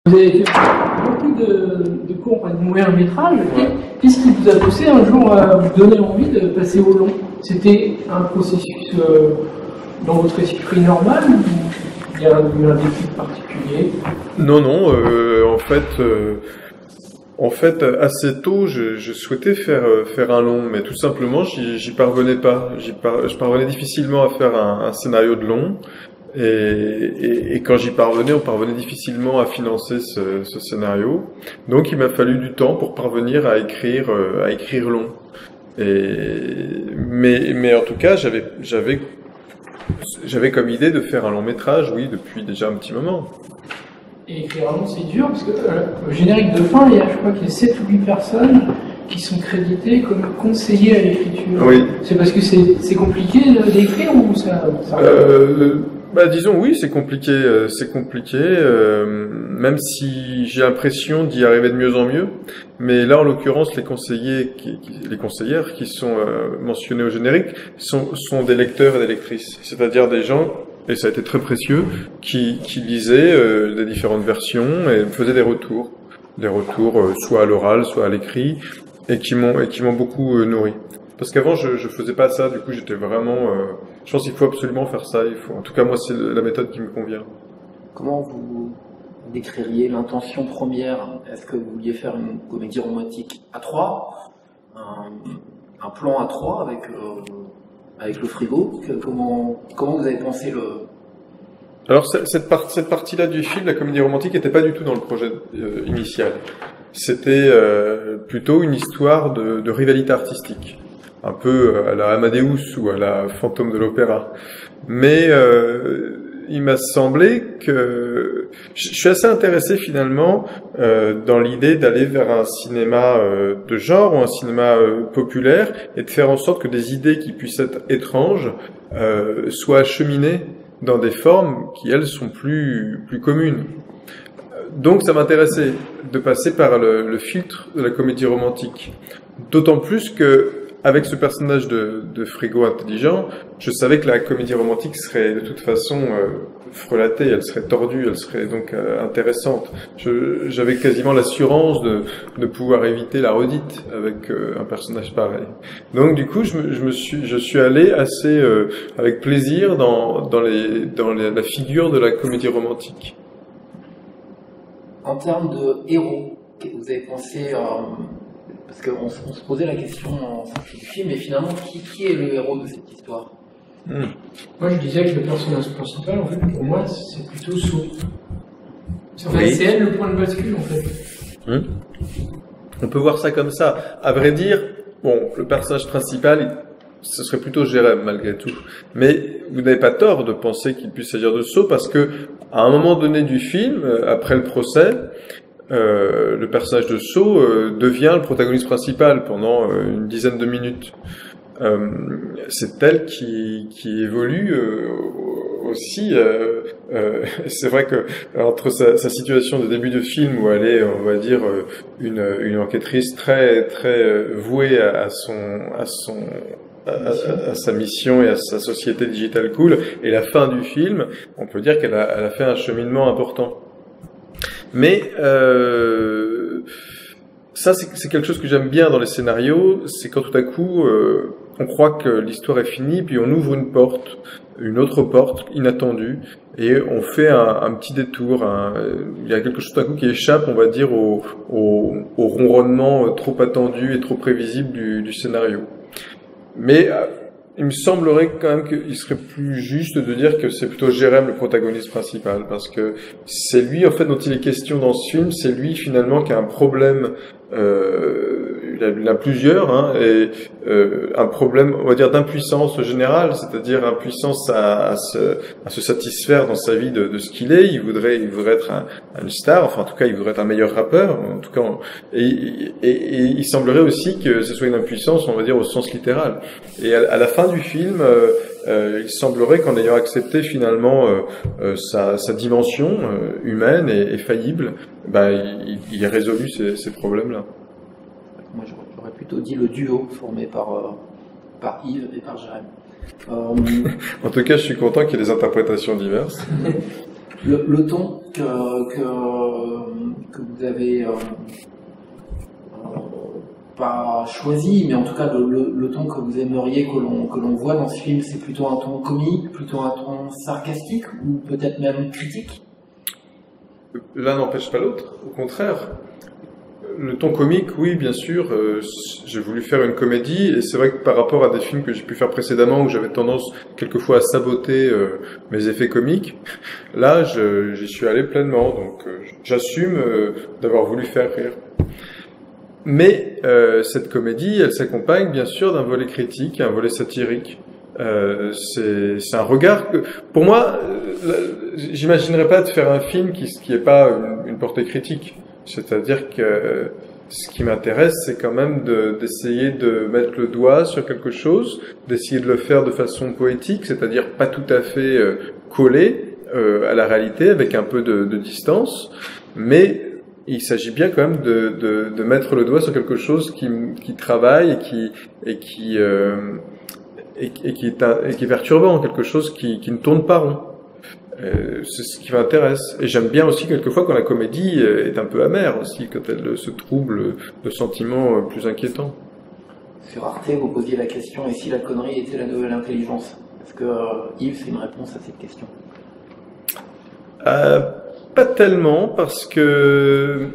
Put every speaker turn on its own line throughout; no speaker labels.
Vous avez fait beaucoup de cours de moyen métrage. Qu'est-ce qui vous a poussé un jour à vous donner envie de passer au long? C'était un processus dans votre esprit normal ou il y a eu un déclic particulier?
Non, en fait, assez tôt, je souhaitais faire un long, mais tout simplement, j'y parvenais pas. Je parvenais difficilement à faire un scénario de long. Et quand j'y parvenais, on parvenait difficilement à financer ce scénario. Donc il m'a fallu du temps pour parvenir à écrire long. Mais en tout cas, j'avais comme idée de faire un long métrage, oui, depuis déjà un petit moment.
Et écrire un long, c'est dur, parce que au générique de fin, je crois qu'il y a 7 ou 8 personnes qui sont créditées comme conseillers à l'écriture.
Oui.
C'est parce que c'est compliqué d'écrire ou ça
disons oui, c'est compliqué, même si j'ai l'impression d'y arriver de mieux en mieux. Mais là, en l'occurrence, les conseillères qui sont mentionnées au générique sont des lecteurs et des lectrices, c'est-à-dire des gens, et ça a été très précieux, qui lisaient les différentes versions et faisaient des retours soit à l'oral, soit à l'écrit, et qui m'ont beaucoup nourri. Parce qu'avant, je faisais pas ça, du coup, j'étais vraiment... je pense qu'il faut absolument faire ça, en tout cas, moi, c'est la méthode qui me convient.
Comment vous décririez l'intention première? Est-ce que vous vouliez faire une comédie romantique à 3, un plan à 3 avec le frigo? Comment vous avez pensé le...
Alors, cette partie-là du film, la comédie romantique, n'était pas du tout dans le projet initial. C'était plutôt une histoire de rivalité artistique. Un peu à la Amadeus ou à la Fantôme de l'Opéra. Mais il m'a semblé que... Je suis assez intéressé finalement dans l'idée d'aller vers un cinéma de genre ou un cinéma populaire et de faire en sorte que des idées qui puissent être étranges soient acheminées dans des formes qui, elles, sont plus communes. Donc ça m'intéressait de passer par le filtre de la comédie romantique. D'autant plus que avec ce personnage de frigo intelligent, je savais que la comédie romantique serait de toute façon frelatée, elle serait tordue, elle serait donc intéressante. J'avais quasiment l'assurance de pouvoir éviter la redite avec un personnage pareil. Donc du coup, je suis allé assez avec plaisir dans la figure de la comédie romantique.
En termes de héros, vous avez pensé... Parce qu'on se posait la question en sortie du film, mais finalement, qui est le héros de cette histoire?
Moi, je disais que le personnage principal, en fait, pour moi, c'est plutôt So.
Oui.
C'est elle le point de bascule, en fait.
On peut voir ça comme ça. À vrai dire, bon, le personnage principal, ce serait plutôt Jérém, malgré tout. Mais vous n'avez pas tort de penser qu'il puisse s'agir de So, parce que à un moment donné du film, après le procès, le personnage de So devient le protagoniste principal pendant une dizaine de minutes. C'est elle qui évolue aussi. C'est vrai que entre sa situation de début de film où elle est, on va dire, une enquêtrice très vouée à sa mission et à sa société digitale cool, et la fin du film, on peut dire qu'elle a fait un cheminement important. Mais ça, c'est quelque chose que j'aime bien dans les scénarios, c'est quand tout à coup on croit que l'histoire est finie, puis on ouvre une autre porte inattendue, et on fait un petit détour. Il y a quelque chose tout à coup qui échappe, on va dire, au ronronnement trop attendu et trop prévisible du scénario. Mais il me semblerait quand même qu'il serait plus juste de dire que c'est plutôt Jérém le protagoniste principal, parce que c'est lui en fait dont il est question dans ce film, c'est lui finalement qui a un problème, il a plusieurs, et un problème, on va dire, d'impuissance générale, c'est-à-dire impuissance à se satisfaire dans sa vie de ce qu'il est. Il voudrait être une star, enfin en tout cas il voudrait être un meilleur rappeur, en tout cas, et il semblerait aussi que ce soit une impuissance, on va dire, au sens littéral. Et à la fin du film, il semblerait qu'en ayant accepté finalement sa dimension humaine et faillible, il a résolu ces problèmes-là.
Moi, j'aurais plutôt dit le duo formé par Yves et par Jérém.
En tout cas, je suis content qu'il y ait des interprétations diverses.
Le ton que que vous avez pas choisi, mais en tout cas le ton que vous aimeriez que l'on voit dans ce film, c'est plutôt un ton comique, plutôt un ton sarcastique ou peut-être même critique?
L'un n'empêche pas l'autre, au contraire. Le ton comique, oui, bien sûr, j'ai voulu faire une comédie, et c'est vrai que par rapport à des films que j'ai pu faire précédemment, où j'avais tendance quelquefois à saboter mes effets comiques, là, j'y suis allé pleinement, donc j'assume d'avoir voulu faire rire. Mais cette comédie, elle s'accompagne bien sûr d'un volet critique, un volet satirique. C'est un regard que, pour moi, j'imaginerais pas de faire un film qui ait pas une portée critique. C'est-à-dire que ce qui m'intéresse, c'est quand même d'essayer de mettre le doigt sur quelque chose, d'essayer de le faire de façon poétique, c'est-à-dire pas tout à fait collé à la réalité, avec un peu de distance, mais il s'agit bien quand même de mettre le doigt sur quelque chose qui travaille et qui est perturbant, quelque chose qui ne tourne pas rond. C'est ce qui m'intéresse. Et j'aime bien aussi quelquefois quand la comédie est un peu amère aussi, quand elle se trouble de sentiments plus inquiétants.
Sur Arte, vous posiez la question, et si la connerie était la nouvelle intelligence? Est-ce que Yves, c'est une réponse à cette question?
Pas tellement, parce que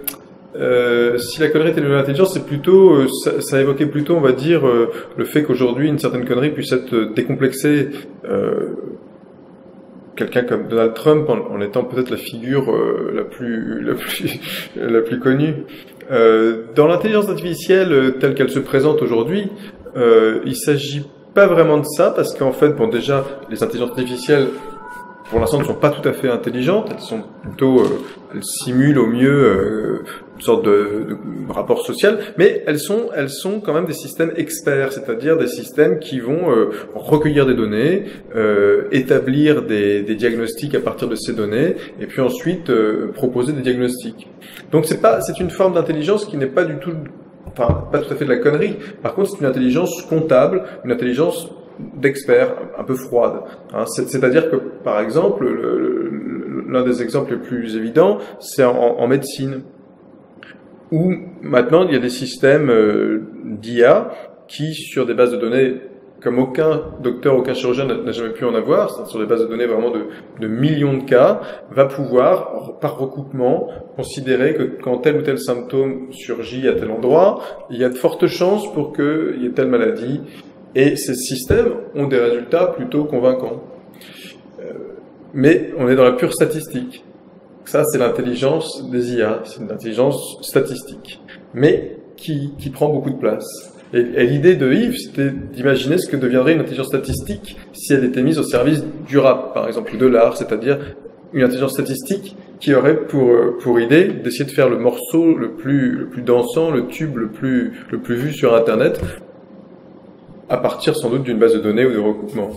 si la connerie était une nouvelle intelligence, c'est plutôt, ça évoquait plutôt, on va dire, le fait qu'aujourd'hui une certaine connerie puisse être décomplexée. Quelqu'un comme Donald Trump en étant peut-être la figure la plus connue. Dans l'intelligence artificielle telle qu'elle se présente aujourd'hui, il s'agit pas vraiment de ça, parce qu'en fait, bon, déjà, les intelligences artificielles pour l'instant ne sont pas tout à fait intelligentes, elles sont plutôt, elles simulent au mieux une sorte de rapport social, mais elles sont quand même des systèmes experts, c'est-à-dire des systèmes qui vont recueillir des données, établir des diagnostics à partir de ces données, et puis ensuite proposer des diagnostics. Donc c'est une forme d'intelligence qui n'est pas du tout, enfin pas tout à fait de la connerie. Par contre, c'est une intelligence comptable, une intelligence d'experts, un peu froide. Hein. C'est-à-dire que, par exemple, l'un des exemples les plus évidents, c'est en médecine, où maintenant il y a des systèmes d'IA qui, sur des bases de données comme aucun docteur, aucun chirurgien n'a jamais pu en avoir, sur des bases de données vraiment de millions de cas, va pouvoir, par recoupement, considérer que quand tel ou tel symptôme surgit à tel endroit, il y a de fortes chances pour qu'il y ait telle maladie. Et ces systèmes ont des résultats plutôt convaincants. Mais on est dans la pure statistique. Ça, c'est l'intelligence des IA, c'est une intelligence statistique, mais qui prend beaucoup de place. Et l'idée de Yves, c'était d'imaginer ce que deviendrait une intelligence statistique si elle était mise au service du rap, par exemple, ou de l'art, c'est-à-dire une intelligence statistique qui aurait pour idée d'essayer de faire le morceau le plus dansant, le tube le plus vu sur Internet, à partir sans doute d'une base de données ou de recoupement.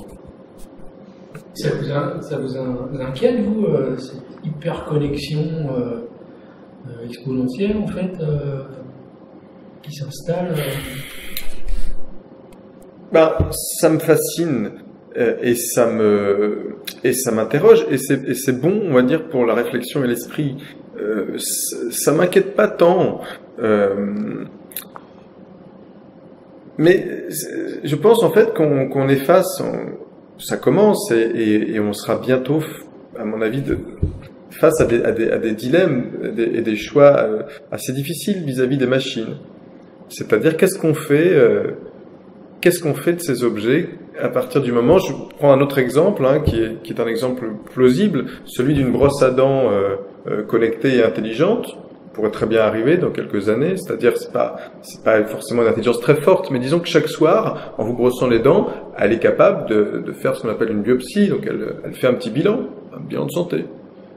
Ça vous inquiète, vous, cette hyperconnexion exponentielle, en fait, qui s'installe
ça me fascine et ça m'interroge, et c'est bon, on va dire, pour la réflexion et l'esprit. Ça m'inquiète pas tant. Mais je pense en fait qu'on est face, ça commence et on sera bientôt, à mon avis, face à des dilemmes et des choix assez difficiles vis-à-vis des machines. C'est-à-dire qu'est-ce qu'on fait de ces objets à partir du moment, je prends un autre exemple qui est un exemple plausible, celui d'une brosse à dents connectée et intelligente. Pourrait très bien arriver dans quelques années, c'est-à-dire c'est pas forcément une intelligence très forte, mais disons que chaque soir, en vous brossant les dents, elle est capable de faire ce qu'on appelle une biopsie, donc elle fait un petit bilan de santé.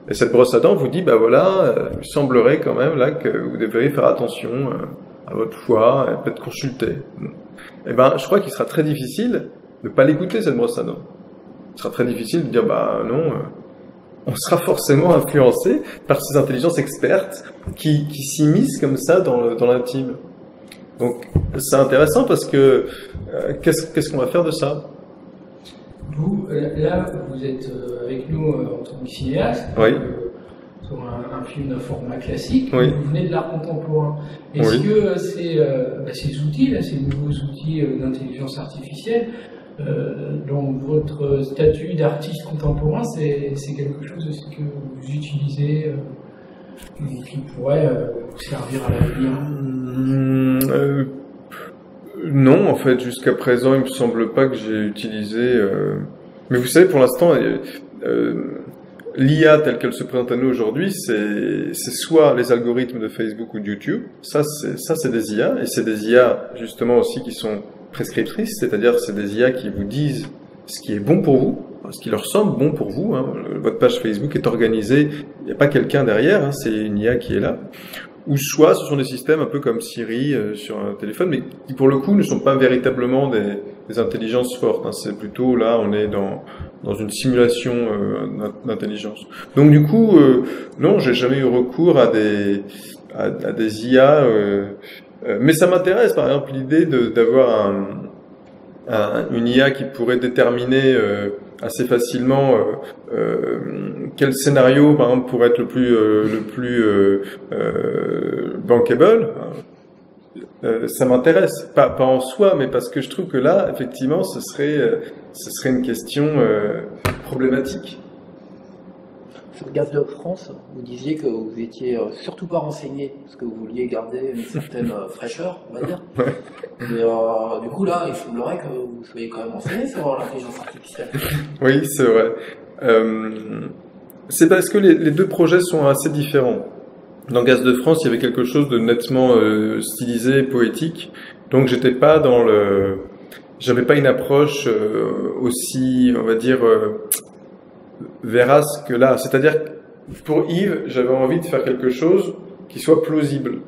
Et cette brosse à dents vous dit, il semblerait quand même là que vous devriez faire attention à votre foie, et peut-être consulter. Et je crois qu'il sera très difficile de pas l'écouter, cette brosse à dents. Il sera très difficile de dire, non, on sera forcément influencé par ces intelligences expertes qui s'immiscent comme ça dans l'intime. Donc c'est intéressant parce que qu'est-ce qu'on va faire de ça?
Vous, là, vous êtes avec nous en tant que cinéaste.
Oui.
sur un film d'un format classique,
Oui.
vous venez de l'art contemporain. Est-ce
Oui.
que ces outils, là, ces nouveaux outils d'intelligence artificielle, dans votre statut d'artiste contemporain, c'est quelque chose aussi que vous utilisez qui pourrait vous servir à l'avenir?
Non, en fait, jusqu'à présent, il me semble pas que j'ai utilisé. Mais vous savez, pour l'instant, l'IA telle qu'elle se présente à nous aujourd'hui, c'est soit les algorithmes de Facebook ou de YouTube. Ça, c'est des IA, et c'est des IA justement aussi qui sont prescriptrices, c'est-à-dire c'est des IA qui vous disent ce qui est bon pour vous, ce qui leur semble bon pour vous. Hein. Votre page Facebook est organisée, il n'y a pas quelqu'un derrière, hein, c'est une IA qui est là. Ou soit ce sont des systèmes un peu comme Siri sur un téléphone, mais qui pour le coup ne sont pas véritablement des intelligences fortes. Hein. C'est plutôt là, on est dans une simulation d'intelligence. Donc du coup, non, j'ai jamais eu recours à des IA, mais ça m'intéresse par exemple l'idée d'avoir une IA qui pourrait déterminer assez facilement quel scénario par exemple pourrait être le plus bankable. Ça m'intéresse, pas en soi, mais parce que je trouve que là effectivement ce serait une question problématique.
Sur Gaz de France, vous disiez que vous étiez surtout pas renseigné, parce que vous vouliez garder une certaine fraîcheur, on va dire. Mais du coup, là, il semblerait que vous soyez quand même renseigné sur l'intelligence artificielle.
Oui, c'est vrai. C'est parce que les deux projets sont assez différents. Dans Gaz de France, il y avait quelque chose de nettement stylisé, poétique. Donc, j'étais pas j'avais pas une approche aussi, on va dire, vérace que là. C'est-à-dire, pour Yves, j'avais envie de faire quelque chose qui soit plausible.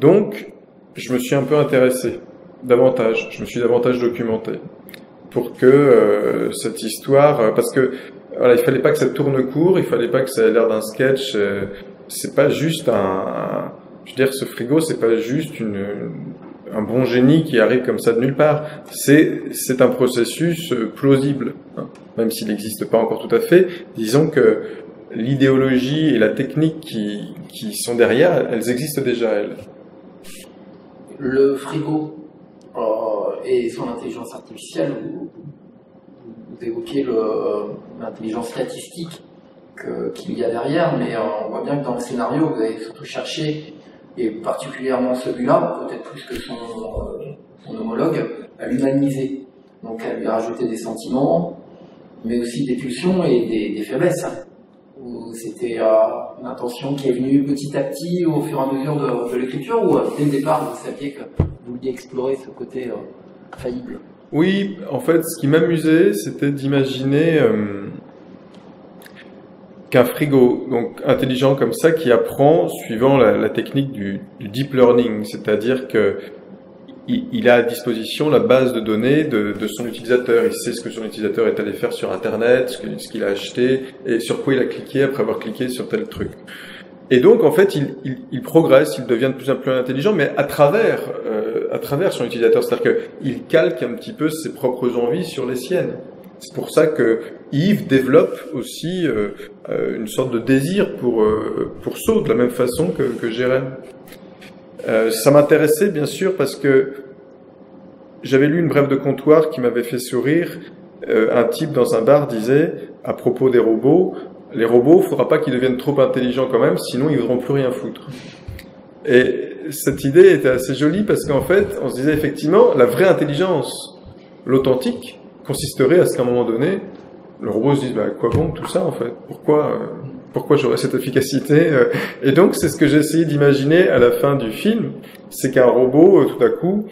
Donc, je me suis un peu intéressé davantage. Je me suis davantage documenté pour que cette histoire, parce que voilà, il fallait pas que ça tourne court, il fallait pas que ça ait l'air d'un sketch. C'est pas juste je veux dire, ce frigo, c'est pas juste un bon génie qui arrive comme ça de nulle part. C'est un processus plausible, hein, même s'il n'existe pas encore tout à fait. Disons que l'idéologie et la technique qui sont derrière, elles existent déjà, elles.
Le frigo et son intelligence artificielle, vous évoquez l'intelligence statistique qu'il y a derrière, mais on voit bien que dans le scénario, vous avez surtout cherché, et particulièrement celui-là, peut-être plus que son homologue, à l'humaniser. Donc à lui rajouter des sentiments, mais aussi des pulsions et des faiblesses. C'était une intention qui est venue petit à petit au fur et à mesure de l'écriture, ou dès le départ vous saviez que vous vouliez explorer ce côté faillible?
Oui, en fait, ce qui m'amusait, c'était d'imaginer qu'un frigo, donc intelligent comme ça, qui apprend suivant la technique du deep learning, c'est-à-dire que il a à disposition la base de données de son utilisateur. Il sait ce que son utilisateur est allé faire sur Internet, ce qu'il a acheté et sur quoi il a cliqué après avoir cliqué sur tel truc. Et donc, en fait, il progresse, il devient de plus en plus intelligent, mais à travers son utilisateur. C'est-à-dire qu'il calque un petit peu ses propres envies sur les siennes. C'est pour ça que Yves développe aussi une sorte de désir pour Saut, de la même façon que Jérém. Ça m'intéressait bien sûr parce que j'avais lu une brève de comptoir qui m'avait fait sourire. Un type dans un bar disait à propos des robots, les robots, il faudra pas qu'ils deviennent trop intelligents quand même, sinon ils voudront plus rien foutre. Et cette idée était assez jolie parce qu'en fait, on se disait effectivement, la vraie intelligence, l'authentique, consisterait à ce qu'à un moment donné, le robot se dise, bah, quoi bon tout ça en fait? Pourquoi j'aurais cette efficacité? Et donc, c'est ce que j'ai essayé d'imaginer à la fin du film, c'est qu'un robot, tout à coup,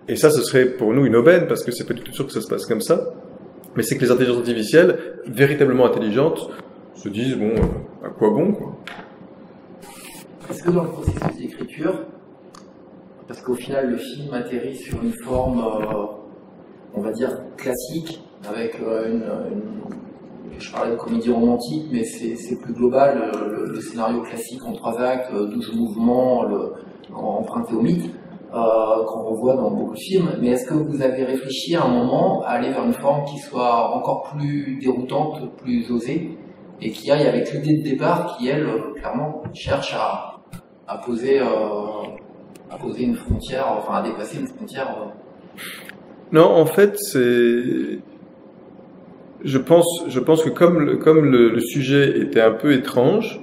et ça, ce serait pour nous une aubaine, parce que c'est pas du tout sûr que ça se passe comme ça, mais c'est que les intelligences artificielles, véritablement intelligentes, se disent, bon, à quoi bon, quoi.
Est-ce que dans le processus d'écriture, parce qu'au final, le film atterrit sur une forme, on va dire, classique, avec je parlais de comédie romantique, mais c'est plus global, le scénario classique en 3 actes, 12 mouvements, emprunté au mythe, qu'on revoit dans beaucoup de films. Mais est-ce que vous avez réfléchi à un moment à aller vers une forme qui soit encore plus déroutante, plus osée, et qui aille avec l'idée de départ qui, elle, clairement, cherche à poser une frontière, enfin à dépasser une frontière.
Non, en fait, je pense que comme le sujet était un peu étrange,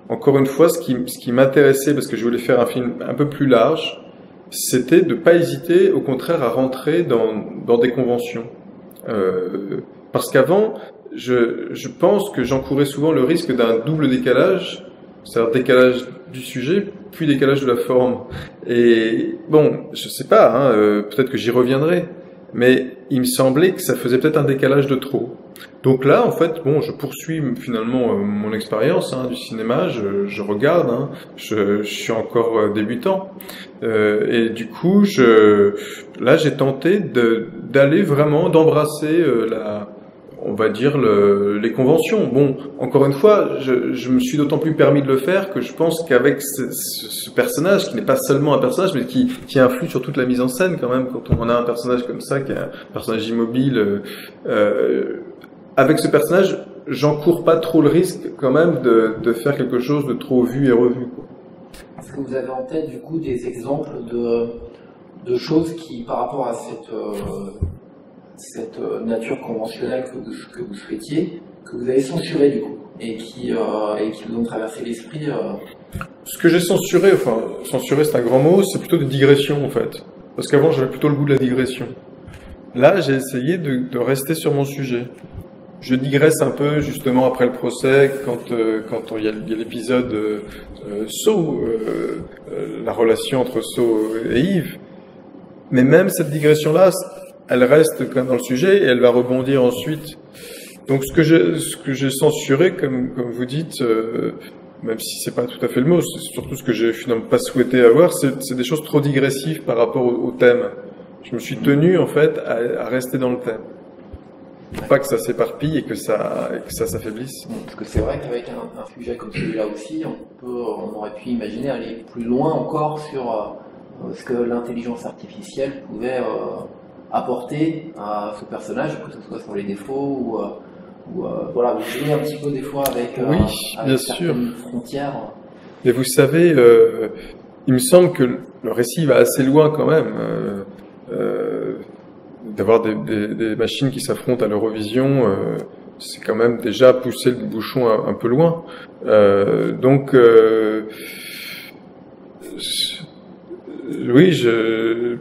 encore une fois, ce qui m'intéressait, parce que je voulais faire un film un peu plus large, c'était de pas hésiter, au contraire, à rentrer dans des conventions. Parce qu'avant, je pense que j'encourais souvent le risque d'un double décalage, c'est-à-dire décalage du sujet, puis décalage de la forme. Et bon, je sais pas, hein, peut-être que j'y reviendrai, mais il me semblait que ça faisait peut-être un décalage de trop. Donc là, en fait, bon, je poursuis finalement mon expérience du cinéma, je regarde, je suis encore débutant, et du coup, là, j'ai tenté d'aller vraiment, d'embrasser on va dire les conventions. Bon, encore une fois, je me suis d'autant plus permis de le faire que je pense qu'avec ce personnage, qui n'est pas seulement un personnage, mais qui influe sur toute la mise en scène quand même, quand on a un personnage comme ça, qui est un personnage immobile, avec ce personnage, j'encours pas trop le risque quand même de faire quelque chose de trop vu et revu, quoi.
Est-ce que vous avez en tête du coup des exemples de choses qui, par rapport à cette nature conventionnelle que vous souhaitiez, que vous avez censuré du coup, et qui vous ont traversé l'esprit?
Ce que j'ai censuré, enfin censuré c'est un grand mot, c'est plutôt des digressions en fait. Parce qu'avant j'avais plutôt le goût de la digression. Là j'ai essayé de rester sur mon sujet. Je digresse un peu justement après le procès, quand il y a l'épisode So, la relation entre So et Yves. Mais même cette digression-là, elle reste quand même dans le sujet et elle va rebondir ensuite. Donc ce que j'ai censuré, comme vous dites, même si c'est pas tout à fait le mot, c'est surtout ce que j'ai finalement pas souhaité avoir, c'est des choses trop digressives par rapport au thème. Je me suis tenu en fait à rester dans le thème. Pour pas que ça s'éparpille et que ça s'affaiblisse.
Parce que c'est vrai qu'avec un sujet comme celui-là aussi, on aurait pu imaginer aller plus loin encore sur ce que l'intelligence artificielle pouvait apporter à ce personnage, que ce soit sur les défauts ou voilà, vous jouez un petit peu des fois avec
bien sûr,
frontières.
Mais vous savez, il me semble que le récit va assez loin quand même. D'avoir des machines qui s'affrontent à l'Eurovision, c'est quand même déjà pousser le bouchon un peu loin. Donc, oui,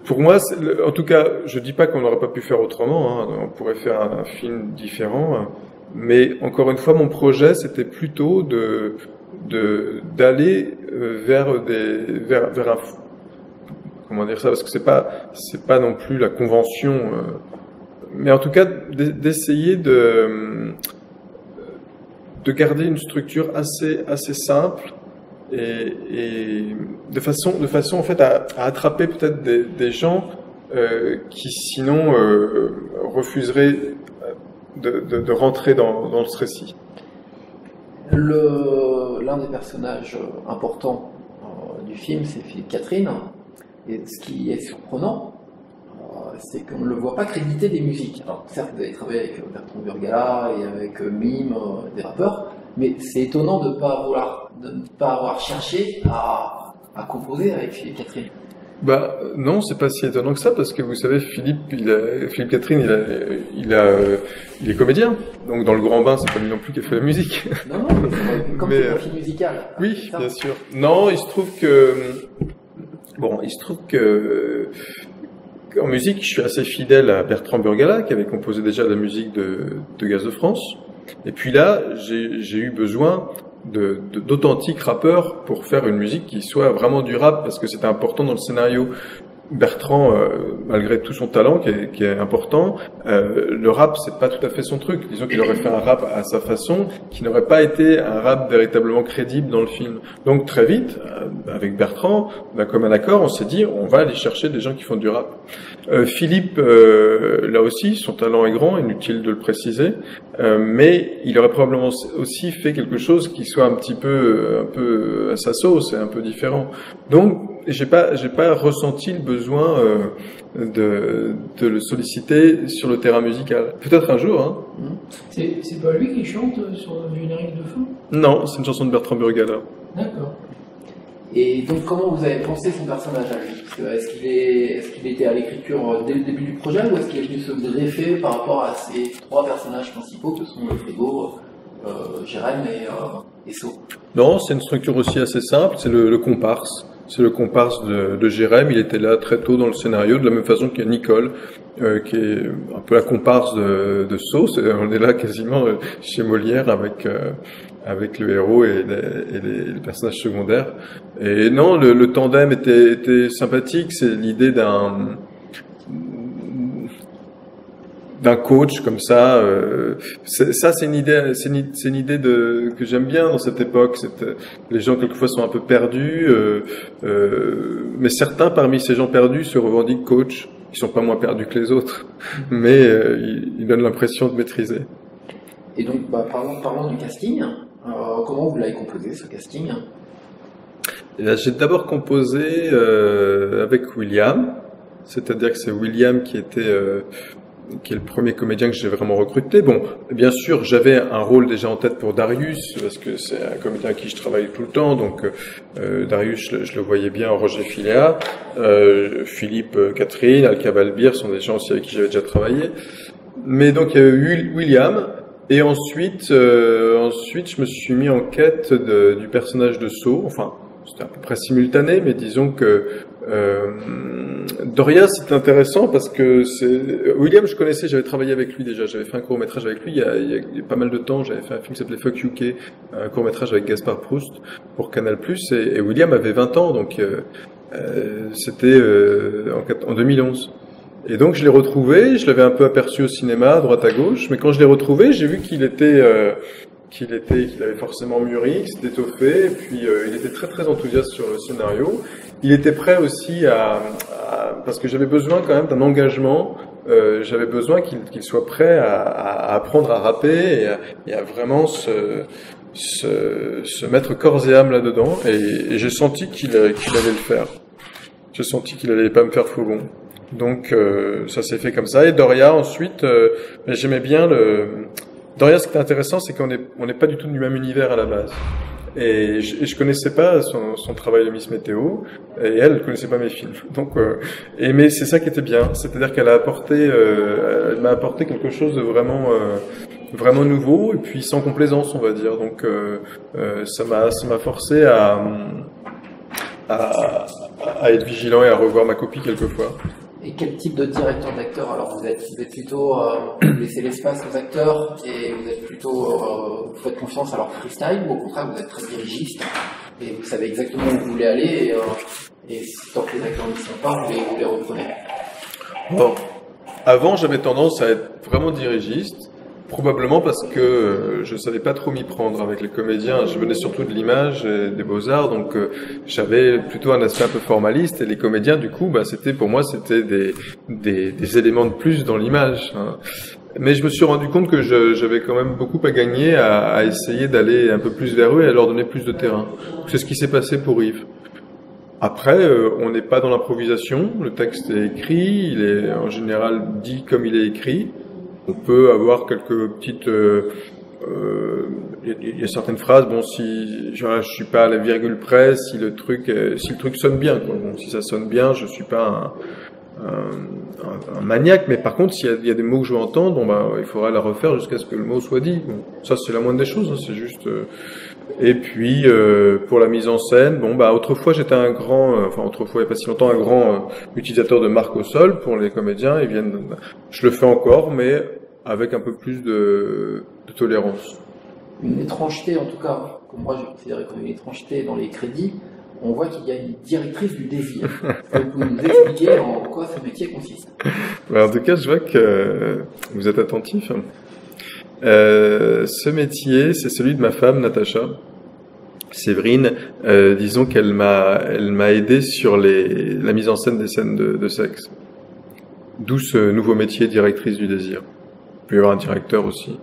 pour moi, en tout cas, je dis pas qu'on n'aurait pas pu faire autrement. On pourrait faire un film différent, mais encore une fois, mon projet, c'était plutôt d'aller vers un, comment dire ça, parce que c'est pas non plus la convention, mais en tout cas d'essayer de garder une structure assez simple et de façon en fait à attraper peut-être des gens qui sinon refuseraient de rentrer dans ce récit.
L'un des personnages importants du film, c'est Philippe Catherine. Et ce qui est surprenant, c'est qu'on ne le voit pas créditer des musiques. Alors, certes, vous avez travaillé avec Bertrand Burgala et avec Mime, des rappeurs, mais c'est étonnant de ne pas avoir cherché à composer avec Philippe Catherine.
Bah non, c'est pas si étonnant que ça, parce que vous savez, Philippe Catherine, il est comédien. Donc dans Le Grand Bain, c'est pas lui non plus qui a fait la musique.
Non, mais comme c'est un film musical.
Oui, bien sûr. Non, il se trouve que en musique, je suis assez fidèle à Bertrand Burgala, qui avait composé déjà la musique de Gaz de France. Et puis là, j'ai eu besoin d'authentiques rappeurs pour faire une musique qui soit vraiment du rap, parce que c'était important dans le scénario. Bertrand, malgré tout son talent qui est important, le rap c'est pas tout à fait son truc. Disons qu'il aurait fait un rap à sa façon, qui n'aurait pas été un rap véritablement crédible dans le film. Donc très vite, avec Bertrand, d'un commun accord, on s'est dit on va aller chercher des gens qui font du rap. Philippe, là aussi, son talent est grand, inutile de le préciser, mais il aurait probablement aussi fait quelque chose qui soit un peu à sa sauce et un peu différent. Donc j'ai pas ressenti le besoin de le solliciter sur le terrain musical. Peut-être un jour, hein.
C'est pas lui qui chante sur le générique de fin?
Non, c'est une chanson de Bertrand Burgala.
D'accord.
Et donc, comment vous avez pensé son personnage à lui? Est-ce qu'il était à l'écriture dès le début du projet, ou est-ce qu'il est venu se greffer par rapport à ces trois personnages principaux que sont le frigo, Jérém et So?
Non, c'est une structure aussi assez simple, c'est le comparse. C'est le comparse de Jérém, il était là très tôt dans le scénario, de la même façon qu'il y a Nicole, qui est un peu la comparse de So. On est là quasiment chez Molière avec le héros et les personnages secondaires. Et non, le tandem était sympathique, c'est l'idée d'un coach comme ça. C'est une idée que j'aime bien dans cette époque. Les gens quelquefois sont un peu perdus, mais certains parmi ces gens perdus se revendiquent coach. Ils sont pas moins perdus que les autres, mais ils donnent l'impression de maîtriser.
Et donc, parlons du casting. Comment vous l'avez composé, ce casting?
J'ai d'abord composé avec William, c'est-à-dire que c'est William qui est le premier comédien que j'ai vraiment recruté. Bon, bien sûr, j'avais un rôle déjà en tête pour Darius, parce que c'est un comédien avec qui je travaille tout le temps, donc Darius, je le voyais bien en Roger Filéa. Philippe, Catherine, Alka Valbir sont des gens aussi avec qui j'avais déjà travaillé. Mais donc, il y a eu William. Et ensuite, je me suis mis en quête du personnage de So. Enfin, c'était à peu près simultané, mais disons que Doria, c'était intéressant parce que William, je connaissais, j'avais travaillé avec lui déjà. J'avais fait un court-métrage avec lui il y a pas mal de temps. J'avais fait un film qui s'appelait Fuck UK, un court-métrage avec Gaspard Proust pour Canal+. Et William avait 20 ans, donc c'était en 2011. Et donc je l'ai retrouvé, je l'avais un peu aperçu au cinéma, à droite à gauche, mais quand je l'ai retrouvé, j'ai vu qu'il avait forcément mûri, qu'il s'était étoffé, et puis il était très très enthousiaste sur le scénario. Il était prêt aussi parce que j'avais besoin quand même d'un engagement, j'avais besoin qu'il soit prêt à apprendre à rapper et à vraiment se mettre corps et âme là-dedans, et j'ai senti qu'il allait le faire. J'ai senti qu'il allait pas me faire faux bon. Donc ça s'est fait comme ça. Et Doria ensuite, j'aimais bien Doria. Ce qui était intéressant, c'est qu'on n'est pas du tout du même univers à la base. Et je connaissais pas son travail de Miss Météo, et elle connaissait pas mes films. Donc mais c'est ça qui était bien, c'est-à-dire qu'elle elle m'a apporté quelque chose de vraiment nouveau, et puis sans complaisance, on va dire. Donc ça m'a forcé à être vigilant et à revoir ma copie quelquefois.
Et quel type de directeur d'acteur? Alors vous êtes plutôt vous laissez l'espace aux acteurs et vous êtes plutôt vous faites confiance à leur freestyle, ou au contraire vous êtes très dirigiste et vous savez exactement où vous voulez aller, et tant que les acteurs n'y sont pas, vous les reprenez?
Bon, avant j'avais tendance à être vraiment dirigiste, probablement parce que je savais pas trop m'y prendre avec les comédiens. Je venais surtout de l'image et des beaux-arts, donc j'avais plutôt un aspect un peu formaliste, et les comédiens, du coup, pour moi c'était des éléments de plus dans l'image, hein. Mais je me suis rendu compte que j'avais quand même beaucoup à gagner à essayer d'aller un peu plus vers eux et à leur donner plus de terrain. C'est ce qui s'est passé pour Yves. Après, on n'est pas dans l'improvisation, le texte est écrit, il est en général dit comme il est écrit. On peut avoir quelques petites... il y a certaines phrases, bon, si je suis pas à la virgule près, si le truc sonne bien, quoi. Bon, si ça sonne bien, je suis pas un maniaque, mais par contre, s'il y a des mots que je veux entendre, il faudra la refaire jusqu'à ce que le mot soit dit. Bon, ça, c'est la moindre des choses, hein, c'est juste... Et puis, pour la mise en scène, autrefois, j'étais autrefois, il n'y a pas si longtemps, un grand utilisateur de marque au sol pour les comédiens. Je le fais encore, mais avec un peu plus de tolérance.
Une étrangeté, en tout cas, que moi je considérais comme une étrangeté dans les crédits, on voit qu'il y a une directrice du désir. Vous pouvez nous expliquer en quoi ce métier consiste?
En tout cas, je vois que vous êtes attentif. Ce métier, c'est celui de ma femme, Natacha. Séverine, disons qu'elle m'a aidé sur la mise en scène des scènes de sexe. D'où ce nouveau métier, directrice du désir. Il peut y avoir un directeur aussi.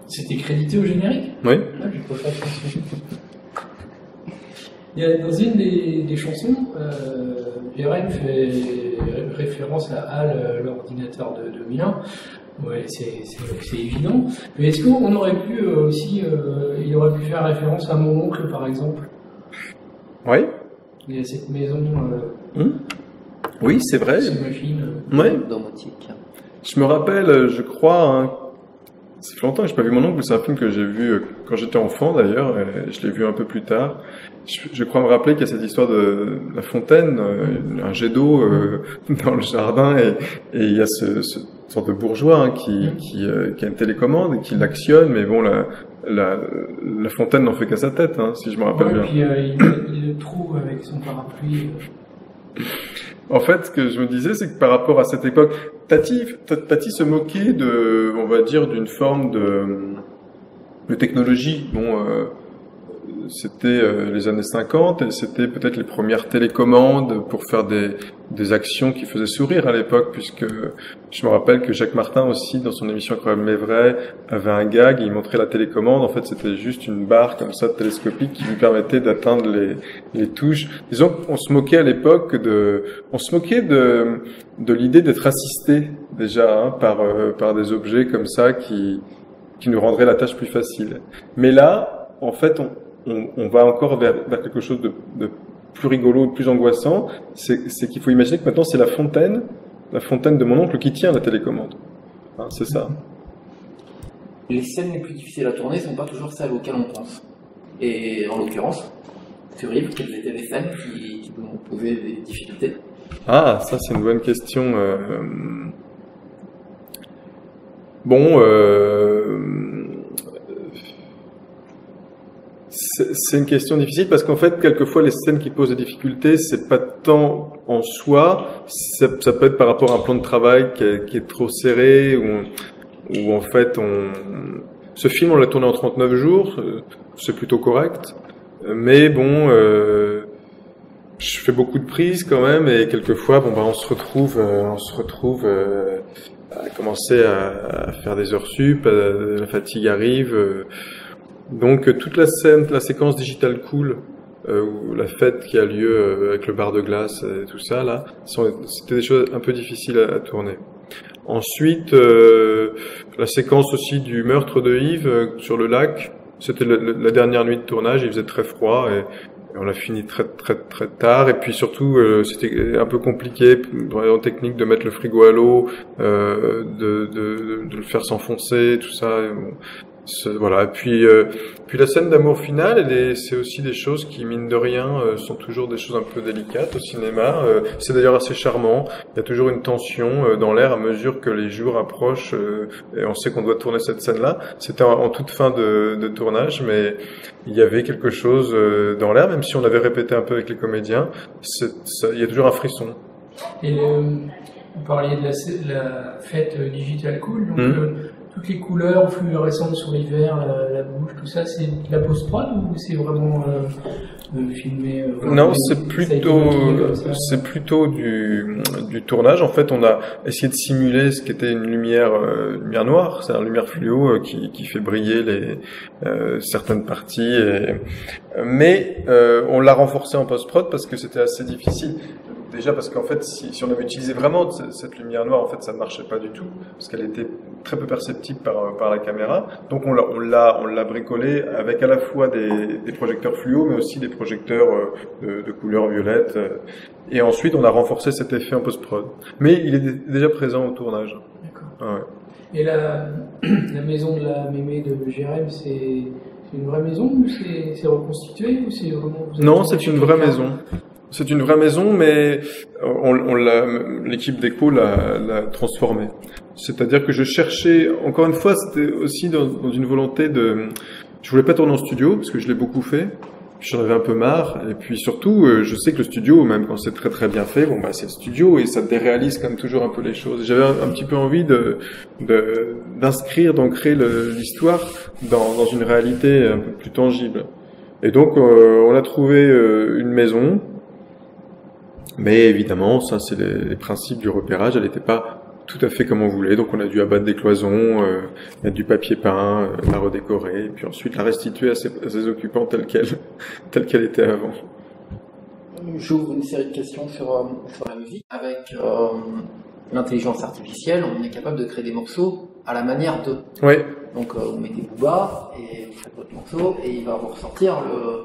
C'était crédité au générique?
Oui.
Ah, j'ai pas fait attention. Il y a, dans une des chansons, Jérém fait référence à HAL, l'ordinateur de 2001. Ouais, c'est évident. Mais est-ce qu'on aurait pu aussi, il aurait pu faire référence à mon oncle, par exemple?
Oui.
Il y a cette maison.
Oui, c'est vrai.
Cette machine.
Ouais.
Domotique.
Je me rappelle, je crois, hein, ça fait longtemps que j'ai pas vu mon oncle, c'est un film que j'ai vu quand j'étais enfant d'ailleurs, et je l'ai vu un peu plus tard. Je crois me rappeler qu'il y a cette histoire de la fontaine, un jet d'eau dans le jardin, et il y a ce sorte de bourgeois hein, qui a une télécommande et qui l'actionne, mais bon, la fontaine n'en fait qu'à sa tête, hein, si je me rappelle bien.
Et puis il le trouve avec son parapluie.
En fait, ce que je me disais, c'est que par rapport à cette époque, Tati se moquait de, on va dire, d'une forme de technologie. Bon, c'était les années 50 et c'était peut-être les premières télécommandes pour faire des actions qui faisaient sourire à l'époque, puisque je me rappelle que Jacques Martin aussi, dans son émission Incroyable mais vrai, avait un gag, il montrait la télécommande, en fait c'était juste une barre comme ça télescopique qui lui permettait d'atteindre les touches. Disons qu'on se moquait à l'époque de l'idée d'être assisté déjà hein, par des objets comme ça qui nous rendraient la tâche plus facile. Mais là, en fait, on va encore vers quelque chose de plus rigolo, de plus angoissant. C'est qu'il faut imaginer que maintenant c'est la fontaine de mon oncle qui tient la télécommande. Hein, c'est ça.
Les scènes les plus difficiles à tourner sont pas toujours celles auxquelles on pense. Et en l'occurrence, sur Yves, quelles étaient les scènes qui vous ont posé des difficultés?
Ah, ça c'est une bonne question. Bon, c'est une question difficile parce qu'en fait, quelquefois, les scènes qui posent des difficultés, c'est pas tant en soi, ça peut être par rapport à un plan de travail qui est trop serré ou en fait, ce film, on l'a tourné en 39 jours, c'est plutôt correct, mais bon, je fais beaucoup de prises quand même et quelquefois, bon, bah, on se retrouve à commencer à faire des heures sup, la fatigue arrive. Donc toute la séquence Digital Cool, ou la fête qui a lieu avec le bar de glace et tout ça là, c'était des choses un peu difficiles à tourner. Ensuite, la séquence aussi du meurtre de Yves sur le lac, c'était la dernière nuit de tournage, il faisait très froid et on a fini très tard et puis surtout c'était un peu compliqué en technique de mettre le frigo à l'eau, de le faire s'enfoncer, tout ça. Voilà. Puis la scène d'amour finale, c'est aussi des choses qui, mine de rien, sont toujours des choses un peu délicates au cinéma. C'est d'ailleurs assez charmant. Il y a toujours une tension dans l'air à mesure que les jours approchent. Et on sait qu'on doit tourner cette scène-là. C'était en toute fin de tournage, mais il y avait quelque chose dans l'air, même si on avait répété un peu avec les comédiens. Il y a toujours un frisson.
Et vous parliez de la fête Digital Cool, donc toutes les couleurs fluorescentes sur l'hiver, la bouche, tout ça, c'est de la post-prod ou c'est vraiment filmé
Non, c'est plutôt du tournage. En fait, on a essayé de simuler ce qu'était une lumière noire, c'est une lumière fluo qui fait briller certaines parties. Mais on l'a renforcé en post-prod parce que c'était assez difficile. Déjà parce qu'en fait, si on avait utilisé vraiment cette lumière noire, en fait, ça ne marchait pas du tout, parce qu'elle était très peu perceptible par la caméra. Donc on l'a bricolé avec à la fois des projecteurs fluo, mais aussi des projecteurs de couleur violette. Et ensuite, on a renforcé cet effet en post-prod. Mais il est déjà présent au tournage.
D'accord.
Ah ouais.
Et la maison de la mémé de Jérém, c'est une vraie maison ou c'est reconstitué ou c'est vraiment...
Non, c'est une vraie maison. C'est une vraie maison, mais l'équipe déco l'a transformée. C'est-à-dire que je cherchais, encore une fois, c'était aussi dans une volonté je voulais pas tourner en studio, parce que je l'ai beaucoup fait. J'en avais un peu marre. Et puis surtout, je sais que le studio, même quand c'est très bien fait, bon, bah, c'est le studio et ça déréalise comme toujours un peu les choses. J'avais un petit peu envie d'ancrer l'histoire dans une réalité un peu plus tangible. Et donc, on a trouvé une maison. Mais évidemment, ça c'est les principes du repérage, elle n'était pas tout à fait comme on voulait, donc on a dû abattre des cloisons, mettre du papier peint, la redécorer, et puis ensuite la restituer à ses occupants telle qu'elle était avant.
J'ouvre une série de questions sur la musique. Avec l'intelligence artificielle, on est capable de créer des morceaux à la manière de.
Oui.
Donc vous mettez Booba et vous faites votre morceau et il va vous ressortir le.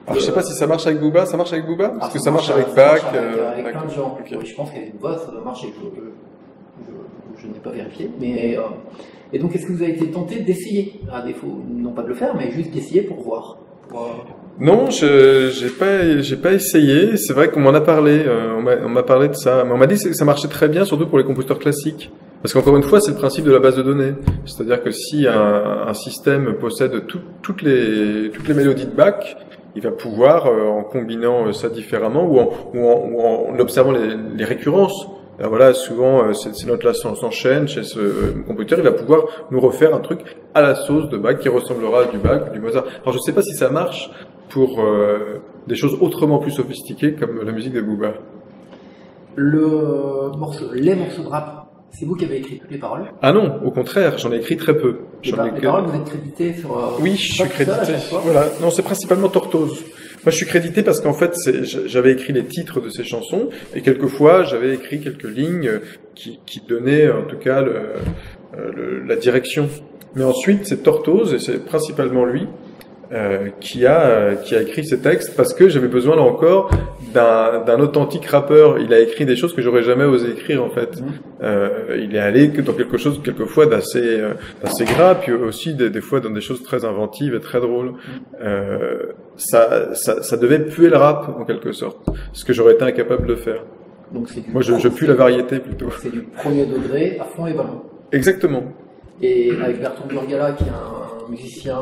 Alors, je sais pas si ça marche avec Booba. Ça marche avec Booba? Parce que ça marche avec
ça
Bach.
marche avec plein de gens.
Okay.
Oui, je pense qu'avec Booba, ça doit marcher. Je n'ai pas vérifié. Mais, et donc, est-ce que vous avez été tenté d'essayer, à défaut, non pas de le faire, mais juste d'essayer pour voir?
Non, j'ai pas essayé. C'est vrai qu'on m'en a parlé. On m'a parlé de ça. Mais on m'a dit que ça marchait très bien, surtout pour les compositeurs classiques. Parce qu'encore une fois, c'est le principe de la base de données. C'est-à-dire que si un système possède toutes les mélodies de Bach, il va pouvoir, en combinant ça différemment ou en observant les récurrences. Alors voilà, souvent ces notes-là s'enchaînent chez ce compositeur, il va pouvoir nous refaire un truc à la sauce de Bach qui ressemblera à du Bach ou du Mozart. Alors je sais pas si ça marche pour des choses autrement plus sophistiquées comme la musique de Booba.
Les morceaux de rap, c'est vous qui avez écrit toutes les paroles?
Ah non, au contraire, j'en ai écrit très peu.
Les paroles, vous êtes crédité sur...
Oui, je suis crédité. Voilà, non, c'est principalement Tortoise. Moi, je suis crédité parce qu'en fait, j'avais écrit les titres de ces chansons et quelquefois, j'avais écrit quelques lignes qui donnaient, en tout cas, la direction. Mais ensuite, c'est Tortoise et c'est principalement lui qui a écrit ces textes parce que j'avais besoin là encore d'un authentique rappeur. Il a écrit des choses que j'aurais jamais osé écrire en fait. Il est allé dans quelque chose quelquefois d'assez gras, puis aussi des fois dans des choses très inventives et très drôles. Ça devait puer le rap en quelque sorte, ce que j'aurais été incapable de faire.
Donc
moi je pue la variété plutôt.
C'est du premier degré à fond les ballons.
Exactement.
Et avec Bertrand Burgala qui est un musicien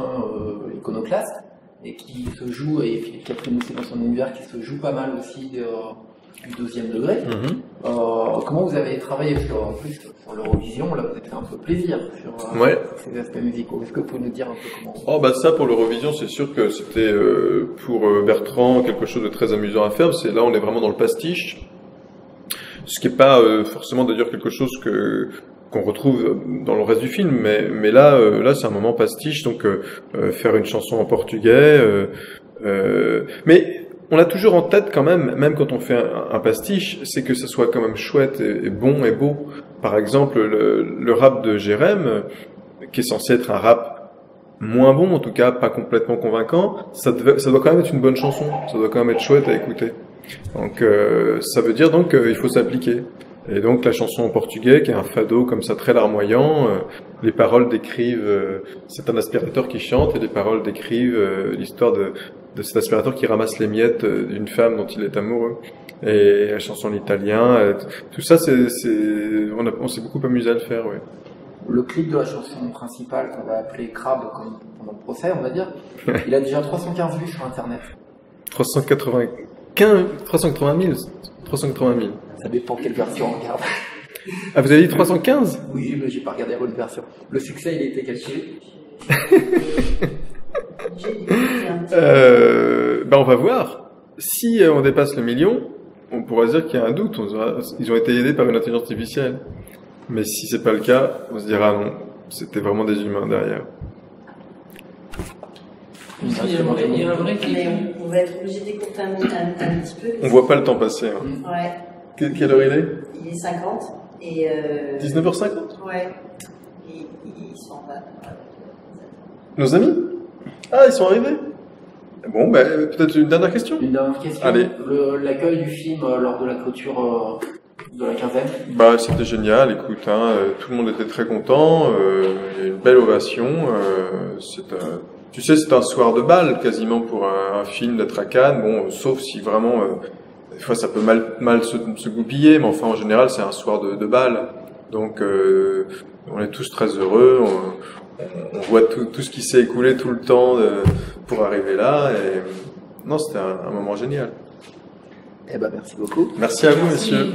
iconoclaste et qui se joue, et qui a pris aussi dans son univers, qui se joue pas mal aussi du deuxième degré. Comment vous avez travaillé? Parce qu'en plus, sur l'Eurovision, là, vous avez fait un peu plaisir sur ces aspects musicaux. Est-ce que vous pouvez nous dire un peu comment...
Oh, bah ça, pour l'Eurovision, c'est sûr que c'était pour Bertrand quelque chose de très amusant à faire. Là, on est vraiment dans le pastiche. Ce qui est pas forcément d'ailleurs quelque chose qu'on retrouve dans le reste du film, mais là c'est un moment pastiche, donc faire une chanson en portugais, mais on a toujours en tête quand même quand on fait un pastiche, c'est que ça soit quand même chouette et bon et beau. Par exemple, le rap de Jérém, qui est censé être un rap moins bon, en tout cas pas complètement convaincant, ça doit quand même être une bonne chanson, ça doit quand même être chouette à écouter. Donc ça veut dire donc qu'il faut s'appliquer. Et donc la chanson en portugais, qui est un fado comme ça très larmoyant, les paroles décrivent, c'est un aspirateur qui chante, et les paroles décrivent l'histoire de cet aspirateur qui ramasse les miettes d'une femme dont il est amoureux. Et la chanson en italien, tout ça, on s'est beaucoup amusé à le faire, oui.
Le clip de la chanson principale, qu'on va appeler Crabe comme pendant le procès, on va dire, il a déjà 315 vues sur Internet.
380 000.
Ça dépend quelle version on regarde.
Ah, vous avez dit 315?
Oui, mais j'ai pas regardé la bonne version. Le succès, il a été calculé.
On va voir. Si on dépasse le million, on pourra dire qu'il y a un doute. Ils ont été aidés par une intelligence artificielle. Mais si c'est pas le cas, on se dira non. C'était vraiment des humains derrière.
Il y a un vrai clip.
Mais on va être obligé d'écouter un petit peu.
On voit pas le temps passer. Hein.
Ouais.
Quelle heure il est?
Il est 50. Et
19h50?
Ouais. Et ils sont en bas.
Nos amis? Ah, ils sont arrivés? Bon, peut-être une dernière question?
Une dernière question.
Allez.
L'accueil du film lors de la clôture de la quinzaine?
C'était génial, écoute, tout le monde était très content, il y a eu une belle ovation, tu sais, c'est un soir de bal quasiment pour un film d'être à Cannes, bon, sauf si vraiment, des fois ça peut mal se goupiller, mais enfin en général c'est un soir de bal, donc on est tous très heureux, on voit tout ce qui s'est écoulé tout le temps pour arriver là, et non, c'était un moment génial.
Eh ben, merci beaucoup.
Merci à vous, messieurs.